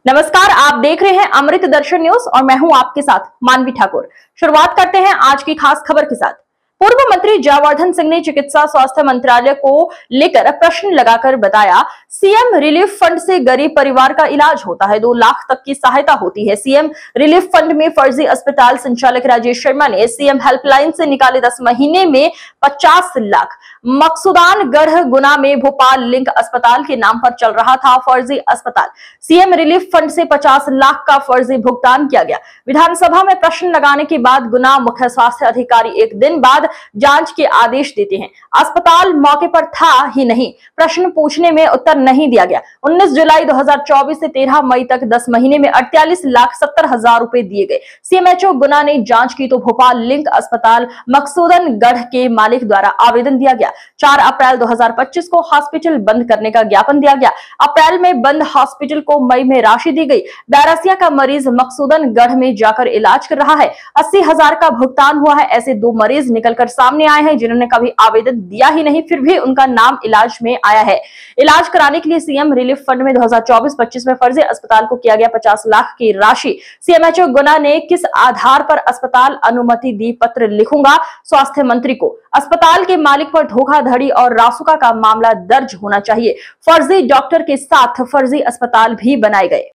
नमस्कार, आप देख रहे हैं अमृत दर्शन न्यूज और मैं हूं आपके साथ मानवी ठाकुर। शुरुआत करते हैं आज की खास खबर के साथ। पूर्व मंत्री जयवर्धन सिंह ने चिकित्सा स्वास्थ्य मंत्रालय को लेकर प्रश्न लगाकर बताया, सीएम रिलीफ फंड से गरीब परिवार का इलाज होता है, 2 लाख तक की सहायता होती है। सीएम रिलीफ फंड में फर्जी अस्पताल संचालक राजेश शर्मा ने सीएम हेल्पलाइन से निकाले 10 महीने में 50 लाख। मकसूदान गढ़ गुना में भोपाल लिंक अस्पताल के नाम पर चल रहा था फर्जी अस्पताल। सीएम रिलीफ फंड से 50 लाख का फर्जी भुगतान किया गया। विधानसभा में प्रश्न लगाने के बाद गुना मुख्य स्वास्थ्य अधिकारी 1 दिन बाद जांच के आदेश देते हैं। अस्पताल मौके पर था ही नहीं, प्रश्न पूछने में उत्तर नहीं दिया गया। 19 जुलाई 2024 से 13 मई तक 10 महीने में 48,70,000 रुपए दिए गए। सीएमएचओ गुना ने जांच की तो भोपाल लिंक अस्पताल मकसूदन गढ़ के मालिक द्वारा आवेदन दिया गया। 4 अप्रैल 2025 को हॉस्पिटल बंद करने का ज्ञापन दिया गया। अप्रैल में बंद हॉस्पिटल को मई में राशि दी गई। बैरासिया का मरीज मकसूदन गढ़ में जाकर इलाज कर रहा है। 80,000 का भुगतान हुआ है। ऐसे 2 मरीज निकलकर सामने आए हैं जिन्होंने कभी आवेदन दिया ही नहीं, फिर भी उनका नाम इलाज में आया है। इलाज कराने के लिए सीएम रिलीफ फंड में 2024-25 में फर्जी अस्पताल को किया गया 50 लाख की राशि। सीएमएचओ गुना ने किस आधार पर अस्पताल अनुमति दी, पत्र लिखूंगा स्वास्थ्य मंत्री को। अस्पताल के मालिक पर धोखाधड़ी और रासुका का मामला दर्ज होना चाहिए। फर्जी डॉक्टर के साथ फर्जी अस्पताल भी बनाए गए।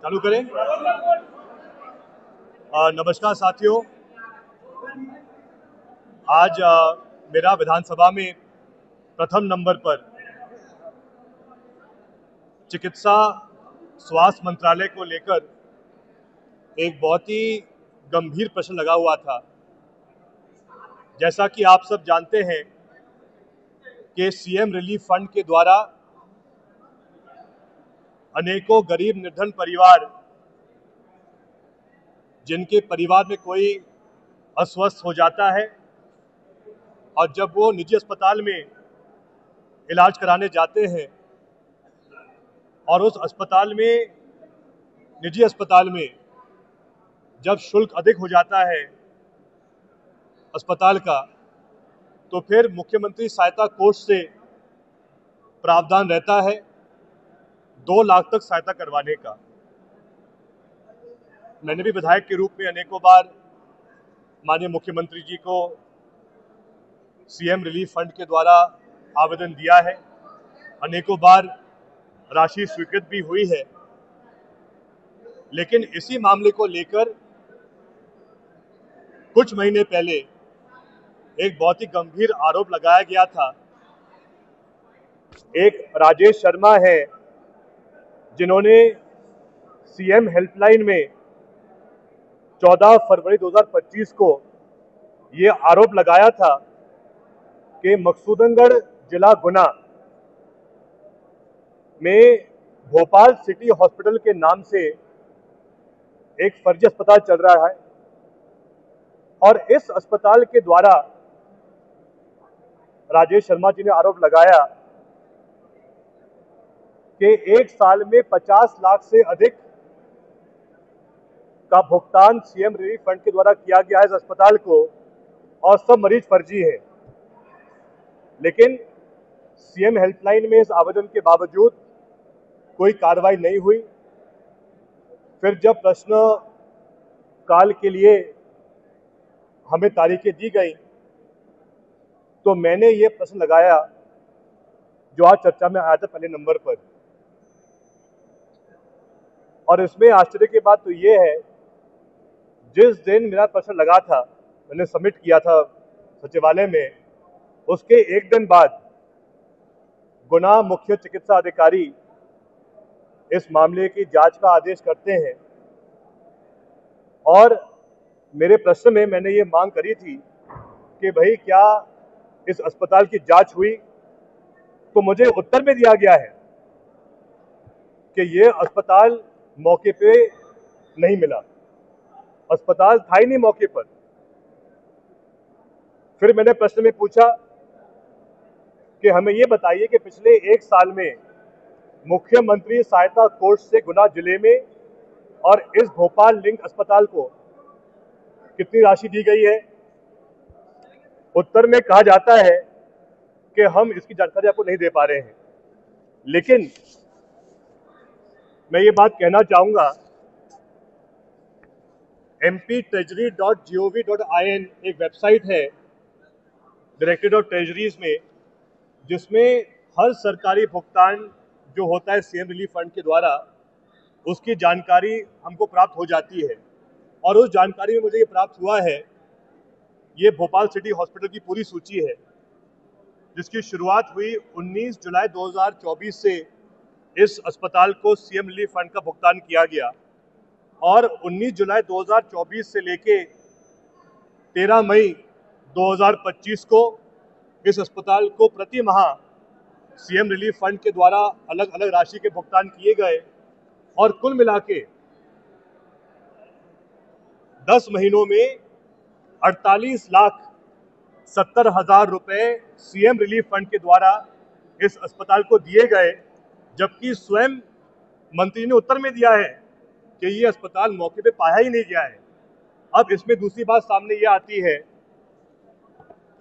चालू करें। नमस्कार साथियों, आज मेरा विधानसभा में प्रथम नंबर पर चिकित्सा स्वास्थ्य मंत्रालय को लेकर एक बहुत ही गंभीर प्रश्न लगा हुआ था। जैसा कि आप सब जानते हैं कि सीएम रिलीफ फंड के द्वारा अनेकों गरीब निर्धन परिवार, जिनके परिवार में कोई अस्वस्थ हो जाता है और जब वो निजी अस्पताल में इलाज कराने जाते हैं और उस अस्पताल में, निजी अस्पताल में जब शुल्क अधिक हो जाता है अस्पताल का, तो फिर मुख्यमंत्री सहायता कोष से प्रावधान रहता है 2 लाख तक सहायता करवाने का। मैंने भी विधायक के रूप में अनेकों बार माननीय मुख्यमंत्री जी को सीएम रिलीफ फंड के द्वारा आवेदन दिया है। अनेकों बार राशि स्वीकृत भी हुई है, लेकिन इसी मामले को लेकर कुछ महीने पहले एक बहुत ही गंभीर आरोप लगाया गया था। एक राजेश शर्मा है जिन्होंने सीएम हेल्पलाइन में 14 फरवरी 2025 को ये आरोप लगाया था कि मकसूदनगढ़ जिला गुना में भोपाल सिटी हॉस्पिटल के नाम से एक फर्जी अस्पताल चल रहा है और इस अस्पताल के द्वारा राजेश शर्मा जी ने आरोप लगाया कि 1 साल में 50 लाख से अधिक का भुगतान सीएम रिलीफ फंड के द्वारा किया गया है इस अस्पताल को और सब मरीज फर्जी है। लेकिन सीएम हेल्पलाइन में इस आवेदन के बावजूद कोई कार्रवाई नहीं हुई। फिर जब प्रश्न काल के लिए हमें तारीखें दी गई तो मैंने ये प्रश्न लगाया जो आज चर्चा में आया था पहले नंबर पर। और इसमें आश्चर्य की बात तो ये है, जिस दिन मेरा प्रश्न लगा था, मैंने सबमिट किया था सचिवालय में, उसके 1 दिन बाद गुना मुख्य चिकित्सा अधिकारी इस मामले की जांच का आदेश करते हैं और मेरे प्रश्न में मैंने ये मांग करी थी कि भाई क्या इस अस्पताल की जांच हुई, तो मुझे उत्तर में दिया गया है कि ये अस्पताल मौके पे नहीं मिला, अस्पताल था ही नहीं मौके पर। फिर मैंने प्रश्न में पूछा कि हमें ये बताइए कि पिछले 1 साल में मुख्यमंत्री सहायता कोष से गुना जिले में और इस भोपाल लिंक अस्पताल को कितनी राशि दी गई है। उत्तर में कहा जाता है कि हम इसकी जानकारी आपको नहीं दे पा रहे हैं, लेकिन मैं ये बात कहना चाहूँगा, mptreasury.gov.in एक वेबसाइट है डायरेक्टरेट ऑफ ट्रेजरीज में, जिसमें हर सरकारी भुगतान जो होता है सीएम रिलीफ फंड के द्वारा, उसकी जानकारी हमको प्राप्त हो जाती है। और उस जानकारी में मुझे ये प्राप्त हुआ है, ये भोपाल सिटी हॉस्पिटल की पूरी सूची है, जिसकी शुरुआत हुई 19 जुलाई 2024 से इस अस्पताल को सीएम रिलीफ फंड का भुगतान किया गया और 19 जुलाई 2024 से लेके 13 मई 2025 को इस अस्पताल को प्रति माह सीएम रिलीफ फंड के द्वारा अलग अलग राशि के भुगतान किए गए और कुल मिला के 10 महीनों में 48,70,000 रुपए सीएम रिलीफ फंड के द्वारा इस अस्पताल को दिए गए, जबकि स्वयं मंत्री ने उत्तर में दिया है कि ये अस्पताल मौके पे पाया ही नहीं गया है। अब इसमें दूसरी बात सामने ये आती है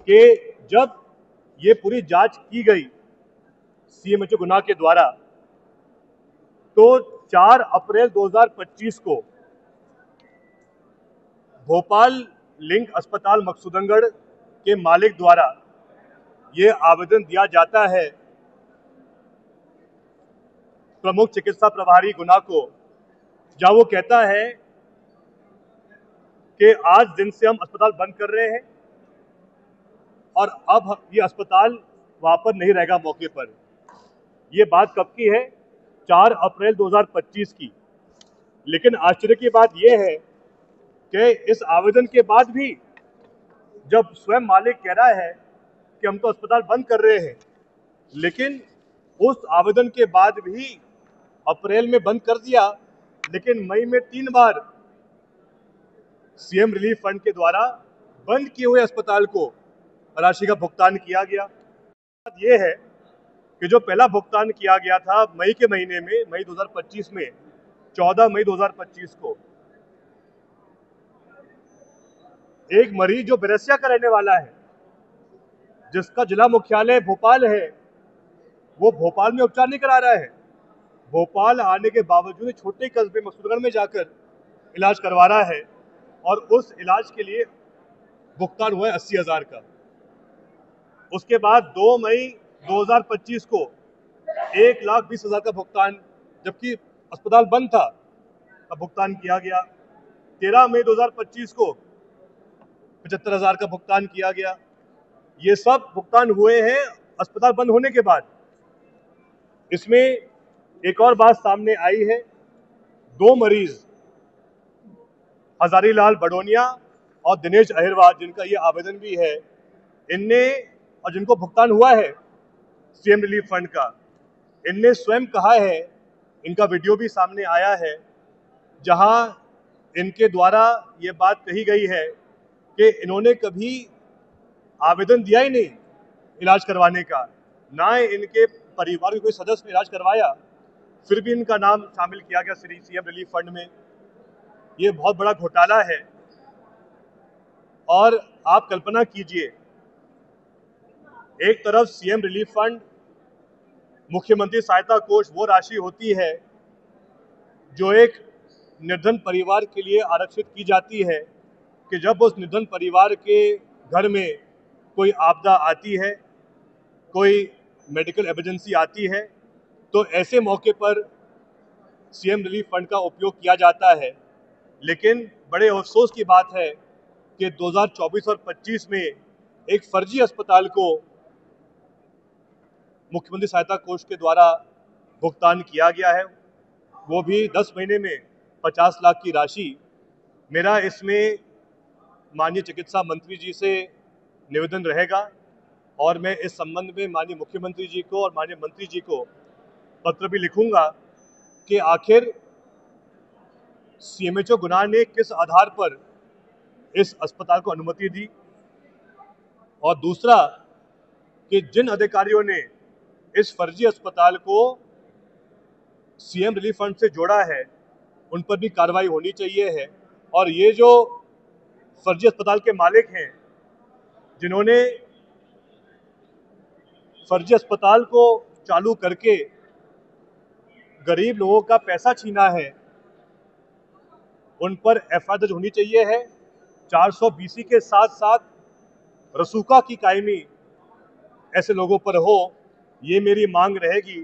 कि जब ये पूरी जांच की गई सीएमएचओ गुना के द्वारा, तो 4 अप्रैल 2025 को भोपाल लिंक अस्पताल मकसूदनगढ़ के मालिक द्वारा ये आवेदन दिया जाता है प्रमुख चिकित्सा प्रभारी गुना को, जहां वो कहता है कि आज दिन से हम अस्पताल बंद कर रहे हैं और अब ये अस्पताल वहां पर नहीं रहेगा मौके पर। ये बात कब की है? 4 अप्रैल 2025 की। लेकिन आश्चर्य की बात यह है कि इस आवेदन के बाद भी जब स्वयं मालिक कह रहा है कि हम तो अस्पताल बंद कर रहे हैं, लेकिन उस आवेदन के बाद भी अप्रैल में बंद कर दिया, लेकिन मई में 3 बार सीएम रिलीफ फंड के द्वारा बंद किए हुए अस्पताल को राशि का भुगतान किया गया। बात यह है कि जो पहला भुगतान किया गया था मई के महीने में, मई 2025 में, 14 मई 2025 को, एक मरीज जो बिरसिया का रहने वाला है, जिसका जिला मुख्यालय भोपाल है, वो भोपाल में उपचार नहीं करा रहा है। भोपाल आने के बावजूद छोटे कस्बे मकसूदनगढ़ में जाकर इलाज करवा रहा है और उस इलाज के लिए भुगतान हुआ है 80,000 का। उसके बाद 2 मई 2025 को 1,20,000 का भुगतान, जबकि अस्पताल बंद था, का भुगतान किया गया। 13 मई 2025 को 75,000 का भुगतान किया गया। ये सब भुगतान हुए हैं अस्पताल बंद होने के बाद। इसमें एक और बात सामने आई है, 2 मरीज हजारीलाल बडोनिया और दिनेश अहिरवार, जिनका ये आवेदन भी है, इनने और जिनको भुगतान हुआ है सीएम रिलीफ फंड का, इनने स्वयं कहा है, इनका वीडियो भी सामने आया है, जहां इनके द्वारा ये बात कही गई है कि इन्होंने कभी आवेदन दिया ही नहीं इलाज करवाने का, ना इनके परिवार के कोई सदस्य ने इलाज करवाया, फिर भी इनका नाम शामिल किया गया सीएम रिलीफ फंड में। ये बहुत बड़ा घोटाला है। और आप कल्पना कीजिए, एक तरफ सीएम रिलीफ फंड, मुख्यमंत्री सहायता कोष, वो राशि होती है जो एक निर्धन परिवार के लिए आरक्षित की जाती है कि जब उस निर्धन परिवार के घर में कोई आपदा आती है, कोई मेडिकल इमरजेंसी आती है, तो ऐसे मौके पर सीएम रिलीफ फंड का उपयोग किया जाता है। लेकिन बड़े अफसोस की बात है कि 2024 और 25 में एक फर्जी अस्पताल को मुख्यमंत्री सहायता कोष के द्वारा भुगतान किया गया है, वो भी 10 महीने में 50 लाख की राशि। मेरा इसमें माननीय चिकित्सा मंत्री जी से निवेदन रहेगा और मैं इस संबंध में माननीय मुख्यमंत्री जी को और माननीय मंत्री जी को पत्र भी लिखूंगा कि आखिर सीएमएचओ गुना ने किस आधार पर इस अस्पताल को अनुमति दी, और दूसरा कि जिन अधिकारियों ने इस फर्जी अस्पताल को सीएम रिलीफ फंड से जोड़ा है, उन पर भी कार्रवाई होनी चाहिए है। और ये जो फर्जी अस्पताल के मालिक हैं, जिन्होंने फर्जी अस्पताल को चालू करके गरीब लोगों का पैसा छीना है उन पर एफआईआर दर्ज होनी चाहिए है। 420 के साथ साथ रसूखा की कायमी ऐसे लोगों पर हो, ये मेरी मांग रहेगी।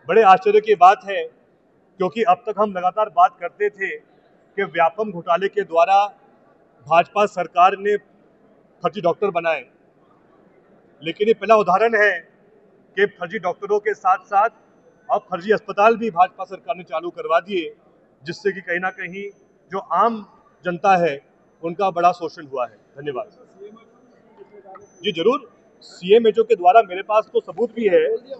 बड़े आश्चर्य की बात है, क्योंकि अब तक हम लगातार बात करते थे कि व्यापम घोटाले के द्वारा भाजपा सरकार ने फर्जी डॉक्टर बनाए, लेकिन ये पहला उदाहरण है कि फर्जी डॉक्टरों के साथ साथ अब फर्जी अस्पताल भी भाजपा सरकार ने चालू करवा दिए, जिससे कि कहीं ना कहीं जो आम जनता है उनका बड़ा शोषण हुआ है। धन्यवाद। जी जरूर, सीएमएचओ के द्वारा मेरे पास तो सबूत भी है